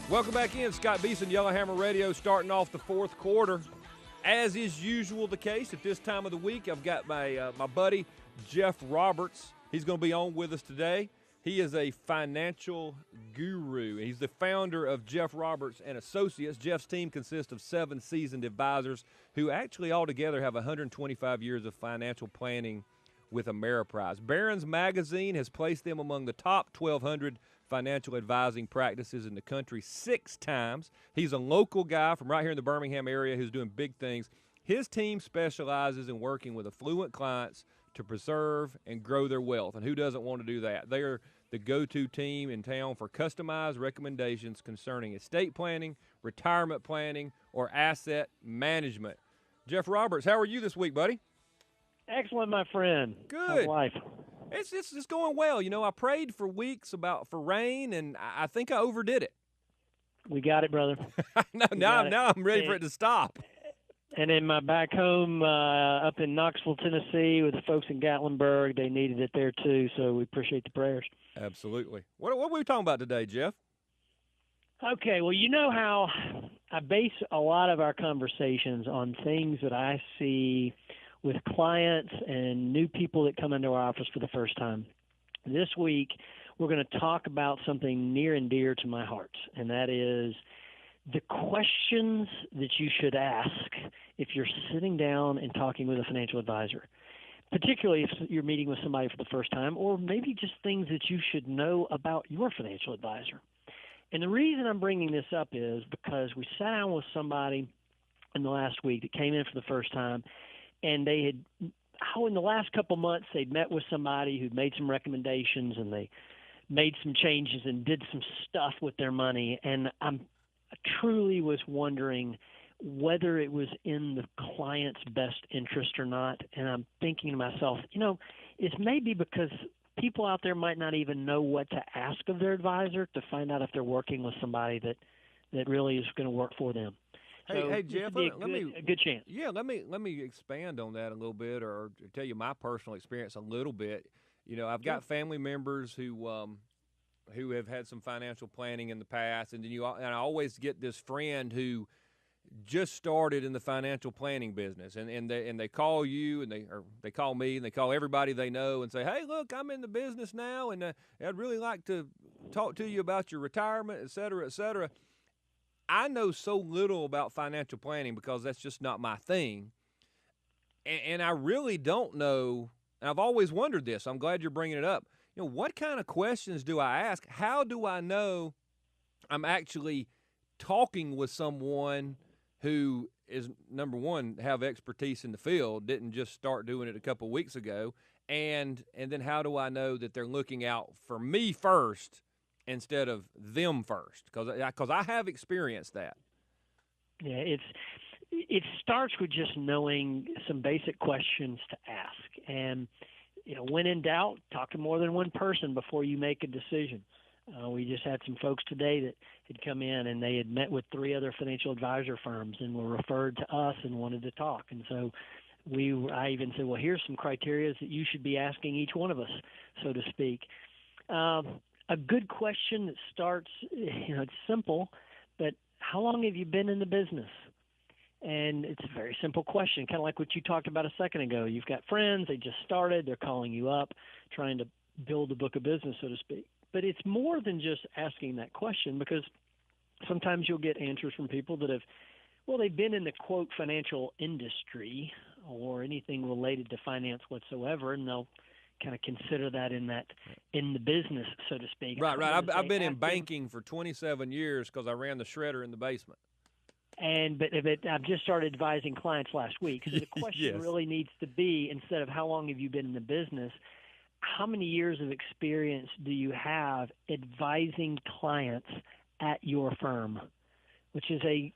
Welcome back in. Scott Beeson, Yellowhammer Radio, starting off the fourth quarter. As is usual the case at this time of the week, I've got my buddy Jeff Roberts. He's going to be on with us today. He is a financial guru. He's the founder of Jeff Roberts and Associates. Jeff's team consists of 7 seasoned advisors who actually altogether have 125 years of financial planning with Ameriprise. Barron's Magazine has placed them among the top 1,200 financial advising practices in the country 6 times. He's a local guy from right here in the Birmingham area who's doing big things. His team specializes in working with affluent clients to preserve and grow their wealth. And who doesn't want to do that? They are the go-to team in town for customized recommendations concerning estate planning, retirement planning, or asset management. Jeff Roberts, how are you this week, buddy? Excellent, my friend. Good. How's life? It's going well. You know, I prayed for weeks for rain, and I think I overdid it. We got it, brother. Now I'm ready for it to stop. And in my back home up in Knoxville, Tennessee, with the folks in Gatlinburg, they needed it there too, so we appreciate the prayers. Absolutely. What are we talking about today, Jeff? Okay, well, you know how I base a lot of our conversations on things that I see with clients and new people that come into our office for the first time. This week, we're going to talk about something near and dear to my heart, and that is the questions that you should ask if you're sitting down and talking with a financial advisor, particularly if you're meeting with somebody for the first time, or maybe just things that you should know about your financial advisor. And the reason I'm bringing this up is because we sat down with somebody in the last week that came in for the first time, and they had, in the last couple months, they'd met with somebody who'd made some recommendations, and they made some changes and did some stuff with their money. And I truly was wondering whether it was in the client's best interest or not. And I'm thinking to myself, it's maybe because people out there might not even know what to ask of their advisor to find out if they're working with somebody that really is going to work for them. Hey, Jeff, let me a good chance. Yeah, let me expand on that a little bit, or tell you my personal experience a little bit. I've got family members who have had some financial planning in the past, and I always get this friend who just started in the financial planning business, and they call you, and they call me, and they call everybody they know, and say, hey, look, I'm in the business now, and I'd really like to talk to you about your retirement, et cetera, et cetera. I know so little about financial planning because that's just not my thing. And I really don't know, and I've always wondered this. I'm glad you're bringing it up. What kind of questions do I ask? How do I know I'm actually talking with someone who is, number one, have expertise in the field, didn't just start doing it a couple weeks ago, and then how do I know that they're looking out for me first instead of them first? Because I have experienced that. Yeah, it starts with just knowing some basic questions to ask. And, when in doubt, talk to more than one person before you make a decision. We just had some folks today that had come in, and they had met with 3 other financial advisor firms and were referred to us and wanted to talk. And so I even said, well, here's some criteria that you should be asking each one of us, so to speak. A good question that starts, it's simple, but how long have you been in the business? And it's a very simple question, kind of like what you talked about a second ago. You've got friends, they just started, they're calling you up, trying to build a book of business, so to speak. But it's more than just asking that question, because sometimes you'll get answers from people that they've been in the, quote, financial industry or anything related to finance whatsoever, and they'll kind of consider that in the business, so to speak. Right. I've been in banking for 27 years because I ran the shredder in the basement. But I've just started advising clients last week. So the question Yes. really needs to be, instead of how long have you been in the business, how many years of experience do you have advising clients at your firm, which is a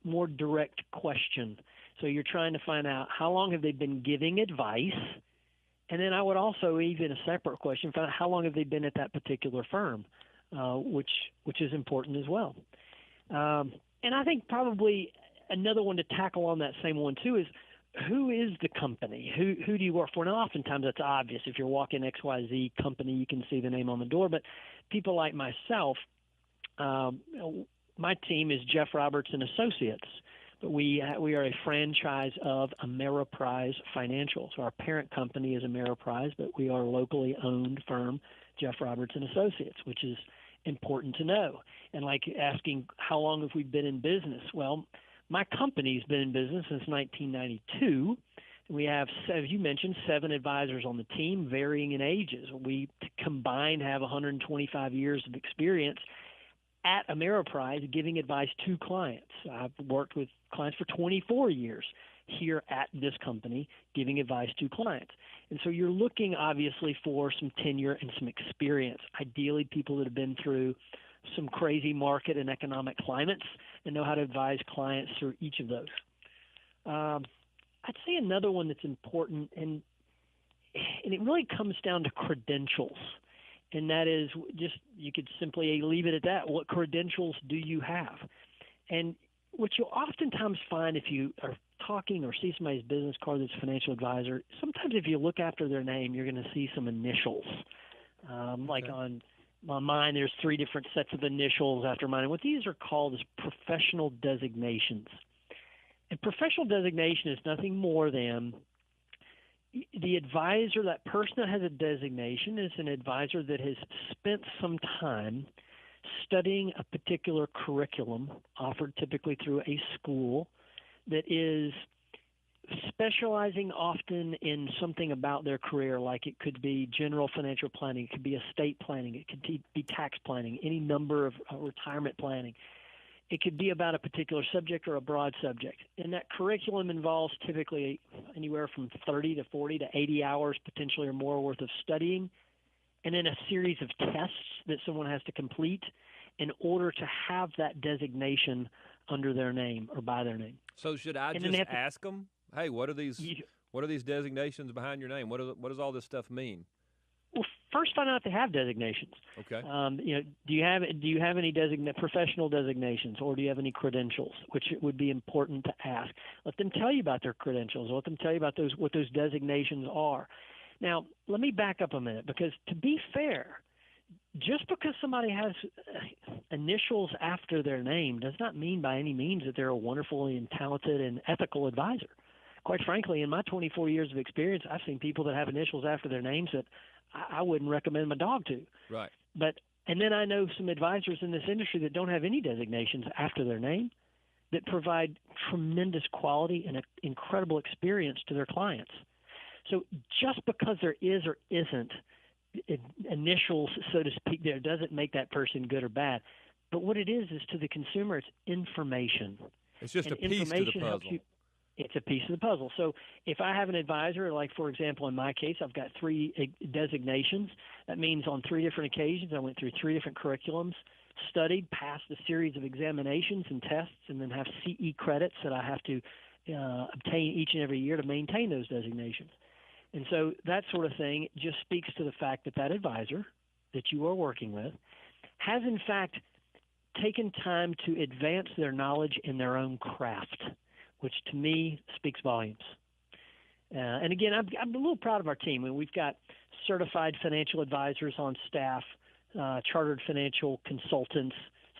more direct question. So you're trying to find out how long have they been giving advice. And then I would also, even a separate question, find out how long have they been at that particular firm, which is important as well. And I think probably another one to tackle on that same one too is, who is the company? Who do you work for? Now, oftentimes that's obvious. If you're walking XYZ company, you can see the name on the door. But people like myself, my team is Jeff Roberts and Associates, but we are a franchise of Ameriprise Financial. So our parent company is Ameriprise, but we are a locally owned firm, Jeff Roberts and Associates, which is important to know. And like asking how long have we been in business? Well, my company's been in business since 1992. We have, as you mentioned, 7 advisors on the team, varying in ages. We combined have 125 years of experience at Ameriprise giving advice to clients. I've worked with clients for 24 years here at this company giving advice to clients. And so you're looking, obviously, for some tenure and some experience, ideally people that have been through some crazy market and economic climates and know how to advise clients through each of those. I'd say another one that's important, and it really comes down to credentials. And that is just, you could simply leave it at that. What credentials do you have? And what you'll oftentimes find if you are talking or see somebody's business card that's a financial advisor, sometimes if you look after their name, you're going to see some initials. Like on mine, there's 3 different sets of initials after mine. And what these are called is professional designations. And professional designation is nothing more than the advisor, that person that has a designation is an advisor that has spent some time studying a particular curriculum offered typically through a school that is specializing often in something about their career, like it could be general financial planning, it could be estate planning, it could be tax planning, any number of retirement planning. It could be about a particular subject or a broad subject. And that curriculum involves typically anywhere from 30 to 40 to 80 hours, potentially or more, worth of studying, and then a series of tests that someone has to complete in order to have that designation under their name or by their name. So should I just ask them, hey, what are these designations behind your name? What does all this stuff mean? Well, first find out if they have designations. Okay. Do you have any professional designations, or do you have any credentials, which would be important to ask. Let them tell you about their credentials. Let them tell you about what those designations are. Now, let me back up a minute, because to be fair, just because somebody has initials after their name does not mean by any means that they're a wonderfully and talented and ethical advisor. Quite frankly, in my 24 years of experience, I've seen people that have initials after their names that I wouldn't recommend my dog to. Right. And then I know some advisors in this industry that don't have any designations after their name that provide tremendous quality and an incredible experience to their clients. So just because there is or isn't initials, so to speak, there doesn't make that person good or bad. But what it is to the consumer, it's information. It's just a piece to the puzzle. It's a piece of the puzzle. So if I have an advisor, like, for example, in my case, I've got 3 designations. That means on 3 different occasions I went through 3 different curriculums, studied, passed a series of examinations and tests, and then have CE credits that I have to obtain each and every year to maintain those designations. And so that sort of thing just speaks to the fact that advisor that you are working with has, in fact, taken time to advance their knowledge in their own craft, which to me speaks volumes. And again, I'm a little proud of our team. We've got certified financial advisors on staff, chartered financial consultants,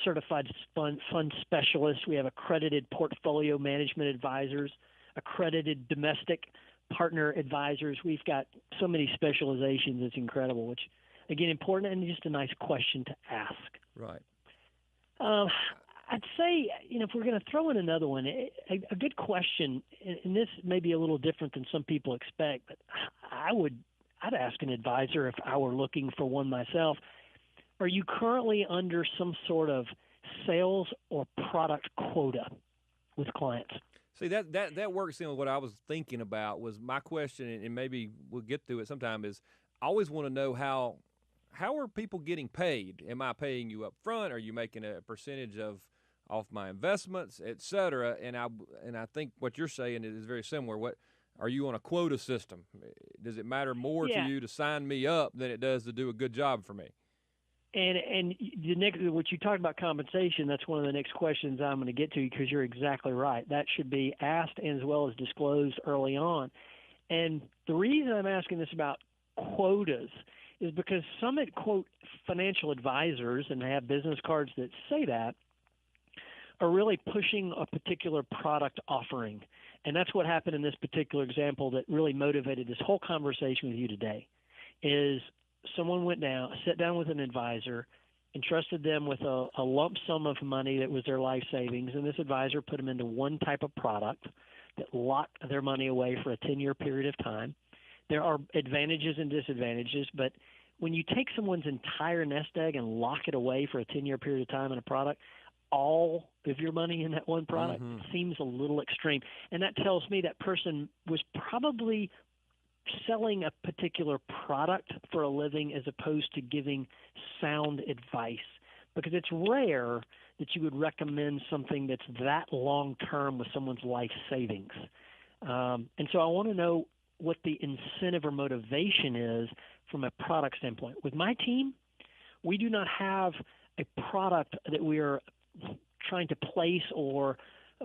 certified fund specialists. We have accredited portfolio management advisors, accredited domestic partner advisors. We've got so many specializations. It's incredible, which, again, important and just a nice question to ask. Right. I'd say, if we're going to throw in another one, a good question, and this may be a little different than some people expect, but I'd ask an advisor if I were looking for one myself, are you currently under some sort of sales or product quota with clients? See, that works in with what I was thinking about. Was my question, and maybe we'll get to it sometime, is I always want to know how are people getting paid? Am I paying you up front? Are you making a percentage off my investments, et cetera? And I think what you're saying is very similar. What are you on a quota system? Does it matter more to you to sign me up than it does to do a good job for me? And the next, what you talked about compensation, that's one of the next questions I'm going to get to, because you're exactly right. That should be asked as well as disclosed early on. And the reason I'm asking this about quotas is because some quote financial advisors, and they have business cards that say that, are really pushing a particular product offering. And that's what happened in this particular example that really motivated this whole conversation with you today, is someone sat down with an advisor, entrusted them with a lump sum of money that was their life savings, and this advisor put them into one type of product that locked their money away for a 10-year period of time. There are advantages and disadvantages, but when you take someone's entire nest egg and lock it away for a 10-year period of time in a product, all of your money in that one product seems a little extreme. And that tells me that person was probably selling a particular product for a living as opposed to giving sound advice, because it's rare that you would recommend something that's that long-term with someone's life savings. And so I want to know what the incentive or motivation is from a product standpoint. With my team, we do not have a product that we are trying to place or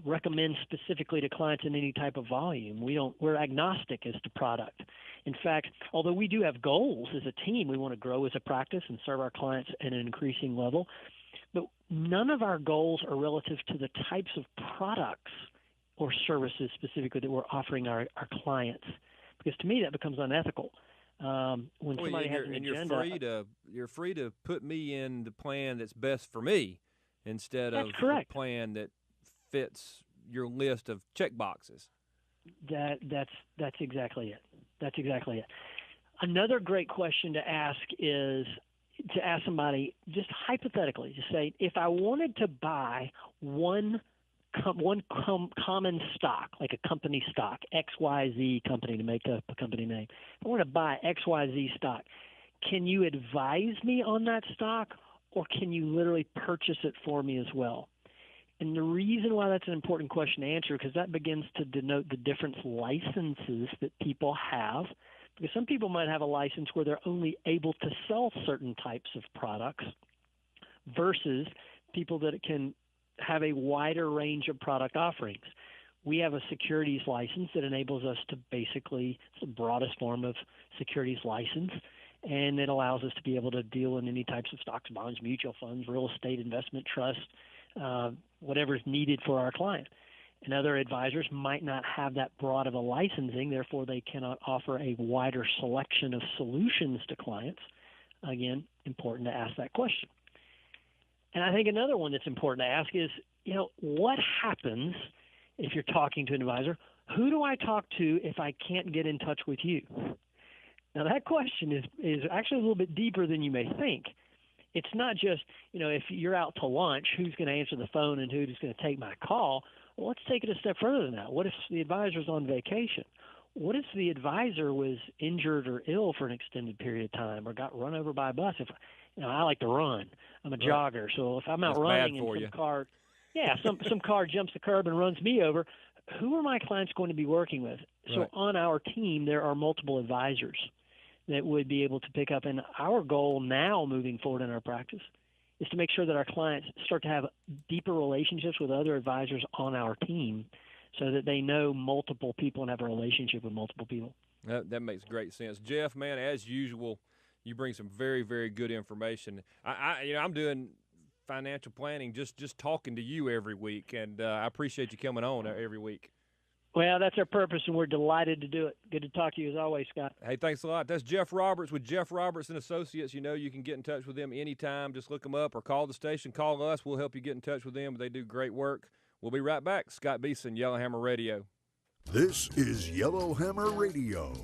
recommend specifically to clients in any type of volume. We're agnostic as to product. In fact, although we do have goals as a team, we want to grow as a practice and serve our clients at an increasing level, but none of our goals are relative to the types of products or services specifically that we're offering our clients, because to me that becomes unethical. When somebody has an agenda, you're free to put me in the plan that's best for me instead of the plan that fits your list of check boxes. That's exactly it. That's exactly it. Another great question to ask is to ask somebody, just hypothetically, to say, if I wanted to buy one common stock, like a company stock, XYZ company, to make up a company name. If I want to buy XYZ stock, can you advise me on that stock, or can you literally purchase it for me as well? And the reason why that's an important question to answer, because that begins to denote the different licenses that people have. Because some people might have a license where they're only able to sell certain types of products versus people that can have a wider range of product offerings. We have a securities license that enables us to basically, it's the broadest form of securities license, and it allows us to be able to deal in any types of stocks, bonds, mutual funds, real estate, investment trust, whatever is needed for our client. And other advisors might not have that broad of a licensing, therefore they cannot offer a wider selection of solutions to clients. Again, important to ask that question. And I think another one that's important to ask is, what happens if you're talking to an advisor? Who do I talk to if I can't get in touch with you? Now, that question is actually a little bit deeper than you may think. It's not just, if you're out to lunch, who's going to answer the phone and who's going to take my call? Well, let's take it a step further than that. What if the advisor's on vacation? What if the advisor was injured or ill for an extended period of time or got run over by a bus? If I like to run. I'm a jogger, so if I'm out running and some car jumps the curb and runs me over, who are my clients going to be working with? So on our team, there are multiple advisors that would be able to pick up. And our goal now moving forward in our practice is to make sure that our clients start to have deeper relationships with other advisors on our team so that they know multiple people and have a relationship with multiple people. That makes great sense. Jeff, man, as usual, you bring some very, very good information. I'm doing financial planning just talking to you every week, and I appreciate you coming on every week. Well, that's our purpose, and we're delighted to do it. Good to talk to you as always, Scott. Hey, thanks a lot. That's Jeff Roberts with Jeff Roberts & Associates. You can get in touch with them anytime. Just look them up or call the station. Call us. We'll help you get in touch with them. They do great work. We'll be right back. Scott Beeson, Yellowhammer Radio. This is Yellowhammer Radio.